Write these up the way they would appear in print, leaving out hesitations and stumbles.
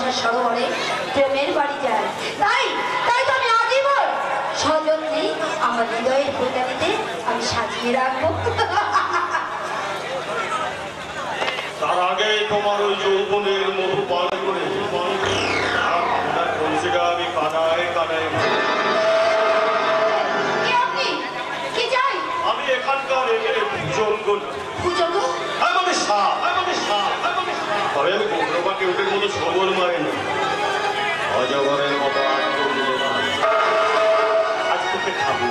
ভালোবাসার সরোবরে প্রেমের বাড়ি যায়। তাই তাই তো আমি আজীবন সযত্নে আমার হৃদয়ের ফুলদানিতে আমি সাজিয়ে রাখবো। তার আগে তোমার ওই যৌবনের মধু পান করে আমি কানায় কানায় আমি এখানকার পূজন করি। তবে আমি বন্ধুবা কেউটের মতো সবল মারিনি, অজগরের মতো আজ তোকে খাবো।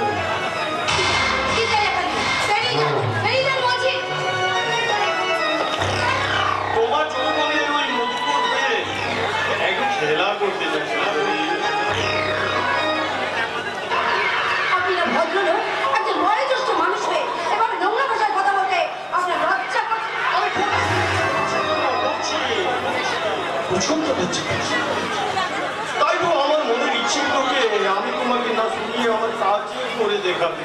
তোমার যৌবনের ওই মধুপুর হয়ে একটু খেলা করতে চাইছি। আপনি না ভদ্রলোক, একজন বয়োজ্যেষ্ঠ মানুষ হয়ে এভাবে নোংরা ভাষায় কথা বলতে আপনার লজ্জা পছন্দ হচ্ছে। তাই তো আমার মনের ইচ্ছে তোকে আমি তোমাকে না শুনিয়ে আমার কাজে করে দেখাতে।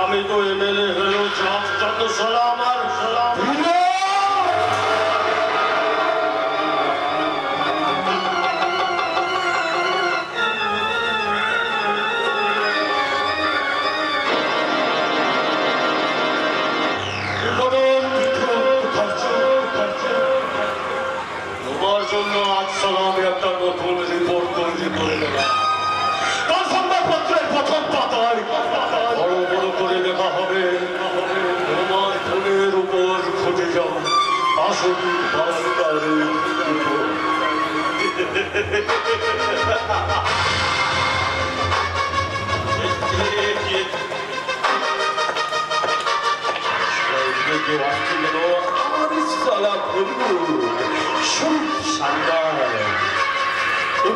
আমি তো এমএলএ হলেও যত সালাম আর সালাম। তোমার জন্য আজ সালাম একটা নতুন রিপোর্ট তৈরি করে দেওয়া। সংবাদপত্রের প্রথম পাতায় বড় বড় করে লেখা হবে, তোমার ফোনের উপর খুঁজে যাও আসলে বাস্তারের উপর।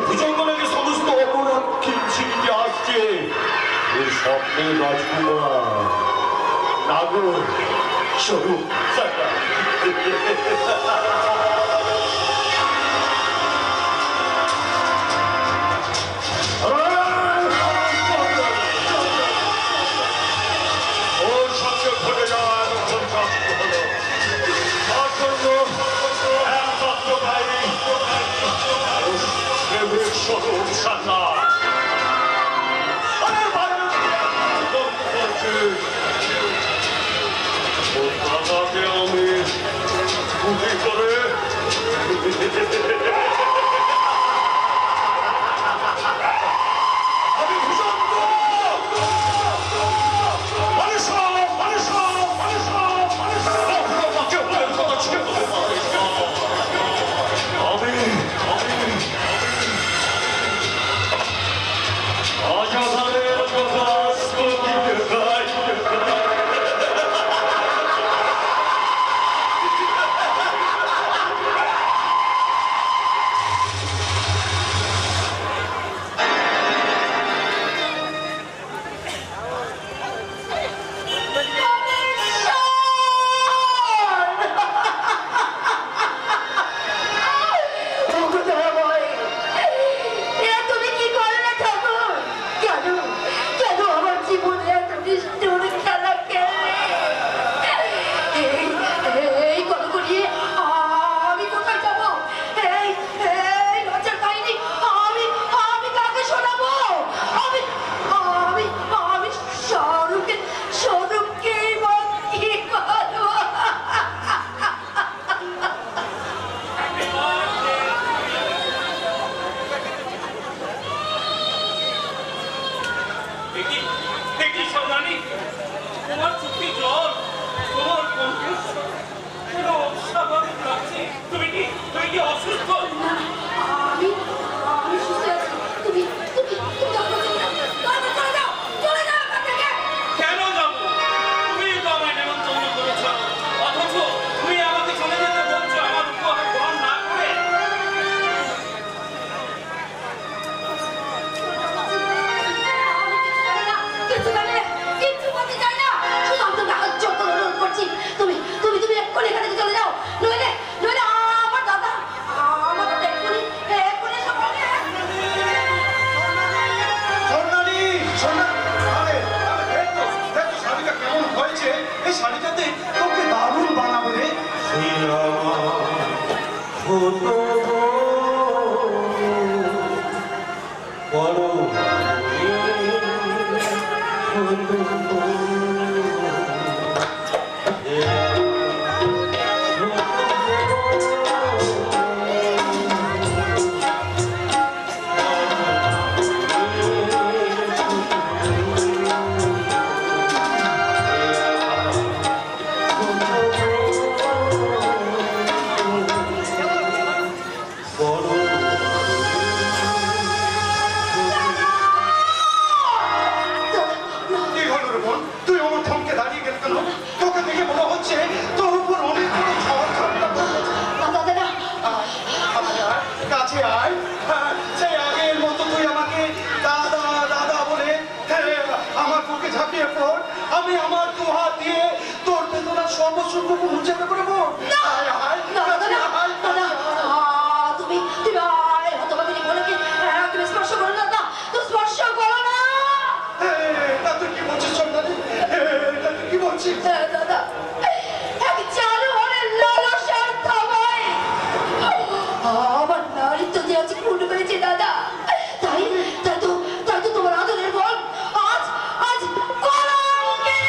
ভুজঙ্গলের সমস্ত অপরাধ ছিটকে আসছে এই স্বপ্নের রাজকুমার নাগর স্বরূপ। ওর সঙ্গে ঘটে যাওয়া নতুন প্রাপ্ত হলো তার জন্য একমাত্র ভাই স্বরূপ সান্নাল। দাদাকে আমি গুলি করে দেখি দেখি সন্ধানী, তোমার চুক্তি জল, তোমার কণ্ঠস্বর কেন অস্বাভাবিক লাগছে? তুমি কি অসুস্থ? না, আমি আমি সুস্থ আছি। তুমি তুমি তুমি যখন চলে যাও, চলে যাও এখান থেকে। কেন যাবো? তুমি তো আমায় নেমন্তন্ন করেছ, অথচ তুমি আমাকে চলে যেতে বলছো আমার উপহার গ্রহণ না করে। কিচ্ছু জানি না, কিচ্ছু বলতে চাই না। শুধু আমি তোমাকে হাত জোর করে অনুরোধ করছি, তুমি তুমি তুমি এক্ষুনি এখান থেকে চলে যাও। নইলে নইলে আমার দাদা আমার দাদা এক্ষুনি এক্ষুনি এসে বলে। স্বর্ণালী, স্বর্ণালী, আরে, আরে, দেখো, দেখো শাড়িটা কেমন হয়েছে? এই শাড়িটাতে তোকে দারুণ বানাবে রে। কি হলো রে বোন? তুই আমার থমকে দাঁড়িয়ে গেল কেন? তোকে দেখে মনে হচ্ছে তোর উপর অনেক বড় ঝড় ঝাপটা পড়েছে। দাদা আয়, আয়, আয়, কাছে আয়। হ্যাঁ, সেই আগের মতো তুই আমাকে দাদা দাদা বলে আমার বুকে ঝাঁপিয়ে পড়। আমি আমার দু হাত দিয়ে তোর বেদনার সর্বসুখটুকু মুছে দেবো রে বোন। আয়, আয়, কাছে আয়, কাছে আয়। তুমি তুমি হতভাগিনী বলে কি তুমি স্পর্শ করো না? তুমি স্পর্শ করো না। এটা তুই কি বলছিস স্বর্ণালী? এটা তুই কি বলছিস? দাদা এক জানোয়ারের লালসার থাবায় আমার নারীত্ব যে আজ পূর্ণ করেছে দাদা। তাই তাই তো তাই তো তোমার আদরের বল আজ আজ কলঙ্কে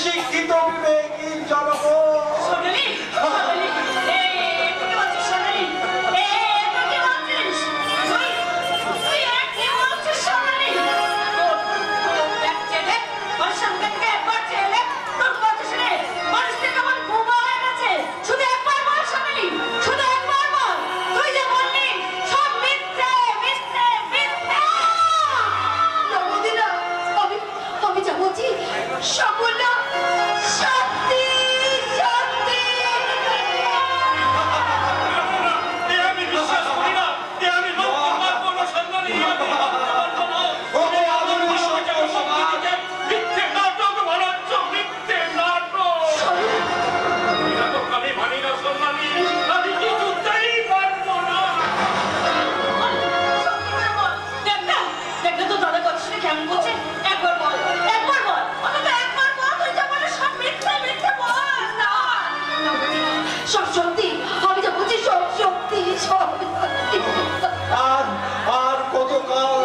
শিক্ষিত বিবেকহীন জনগণ সোনালি, সোনালি, তুই কি বলছিস সোনালি? তুই কি বলছিস? তুই কি বলছিস সোনালি? দেখ ছেলে, ওর সঙ্গে থেকে একবার ছেলে, তোর কথা শুনে মানুষ থেকে আমার বোমা হয়ে গেছে। শুধু একবার বল সোনালি, শুধু একবার বল। তুই যে বললি সব মিথ্যে, মিথ্যে, মিথ্যে। নবদিনা আমি আমি যা বলছি সকল সত্যি সত্যি। এ আমি বিশ্বাস করি না, এ আমি মানতে পারবো না সন্ধানী, আমি মানতে পারবো না। ওরে আদরের আমাকে সম্প্রীতিকে মিথ্যে নাটক বানাচ্ছ, মিথ্যে নাটক। এই নাটক আমি মানি না সন্ধানী, আমি কিছুতেই পারবো না। দেখ না, দেখ না তো দাদা কথা শুনে কেমন করছে। একবার বল, একবার বল, অন্তত একবার বল। তুই যা বলিস সব মিথ্যে, মিথ্যে বল না। সব সত্যি আমি যা বলছি সব সত্যি সব সত্যি। আর আর কতকাল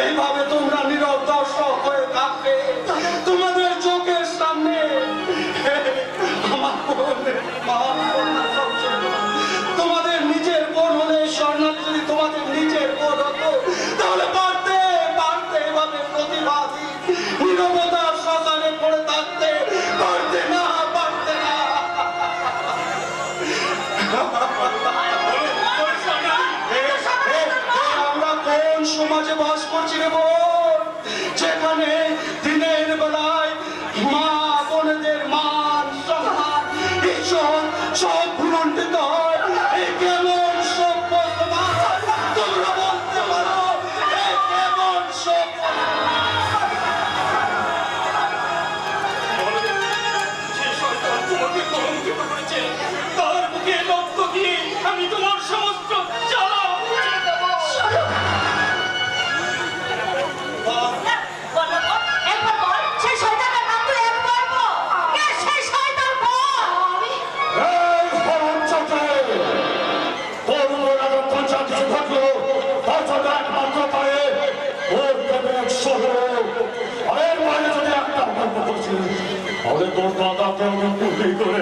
এইভাবে তোমরা নীরব দর্শক হয়ে থাকবে? তোমাদের চোখের সামনে আমার বোনের মান সম্মান সব ছিল। তোমাদের নিজের বোন হলে স্বর্ণালী যদি তোমাদের নিজের বোন হতো তাহলে পারতে পারতে এভাবে প্রতিবাদী নীরবতার শ্মশানে পড়ে থাকতে পারতে না, পারতে না। আমরা কোন সমাজে বাস করছি রে বোন, যেখানে দিনের বেলায় মা বোনেদের মান সম্মান ইজ্জত সব ভুলণ্ঠিত হয়? এ কেমন সভ্য সমাজ? তোমরা বলতে পারো এ কেমন সভ্য? যে শয়তান তোমাকে কলঙ্কিত করেছে, তার বুকে রক্ত দিয়ে আমি তোমার সমস্ত জ্বালা মুছে দেবো। বল না, বল, একবার বল। সেই শয়তানের নাম তুই একবার বল। কে সেই শয়তান বল? আমি এই পরমচাচা, তরুণরা যখন চাকরি থাকলো তাছাড়া একমাত্র পায়ে ওর বিবেক সহ আর এর বাইরে যদি একটা গল্প করছি তাহলে তোর দাদাকে আমি পুলি করে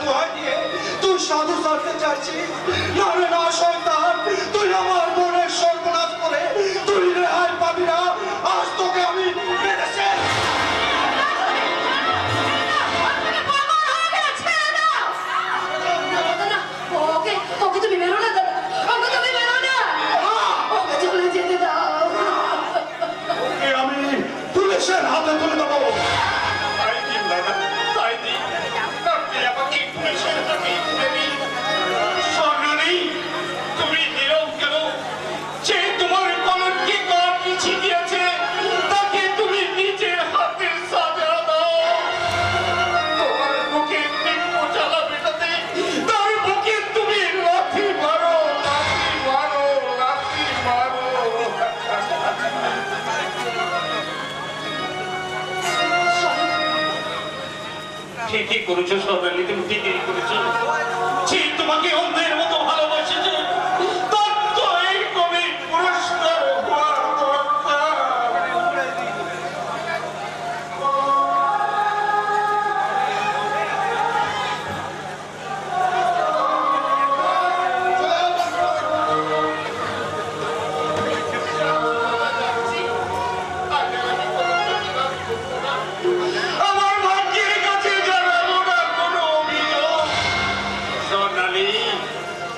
দোহাই দিয়ে তুই সাধু সারতে চাইছিস? না রে না সন্তান, তুই আমার বোনের সর্বনাশ করে তুই রেহাই পাবি না। আজ তোকে আমি মেরেছে দাদা, ওকে ওকে তুমি বেরো না দাদা, ওকে তুমি বেরো না, ওকে চলে যেতে দাও। ওকে আমি পুলিশের হাতে তুলে দেবো। তাই দিন দাদা, তাই দিন। আপনি আমাকে পুলিশের হাতে তুলে দিন। স্বর্ণালী, তুমি নীরব কেন? যে তোমার কলঙ্কে গা পিছিয়ে দিয়েছে, তাকে তুমি নিজের হাতে সাজা দাও। তোমার বুকে তীব্র জ্বালা মেটাতে তার বুকে তুমি লাথি মারো, লাথি মারো, লাথি মারো। ঠিকই করেছো স্বর্ণালী, তুমি ঠিকই করেছো। যে তোমাকে অন্যের মতো ভালোবাসেছে, তার তো এই কবি পুরস্কার হওয়ার দরকার। আমার ভাগ্যের কাছে জানাবো না কোনো অভিযোগ। স্বর্ণালী,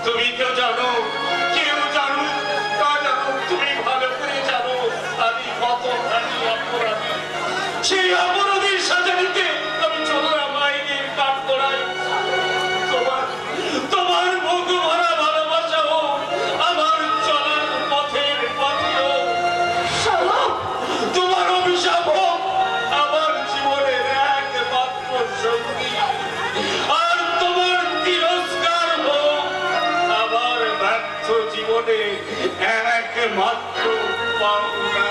তুমি তো জানো, কেউ জানো, তা জানো, তুমি ভালো করে জানো আমি কতখানি অপরাধী। সেই অপরাধীর সাজা নিতে আমি চললাম আইনের কাঠ করাই। তোমার বুক ভরা ভালোবাসা হোক আমার চলার পথের পথেও, তোমার অভিশাপ হোক আমার জীবনের একমাত্র সঙ্গী, আর তোমার তিরস্কার হোক আমার ব্যর্থ জীবনে একমাত্র পাওনা।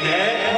দেখা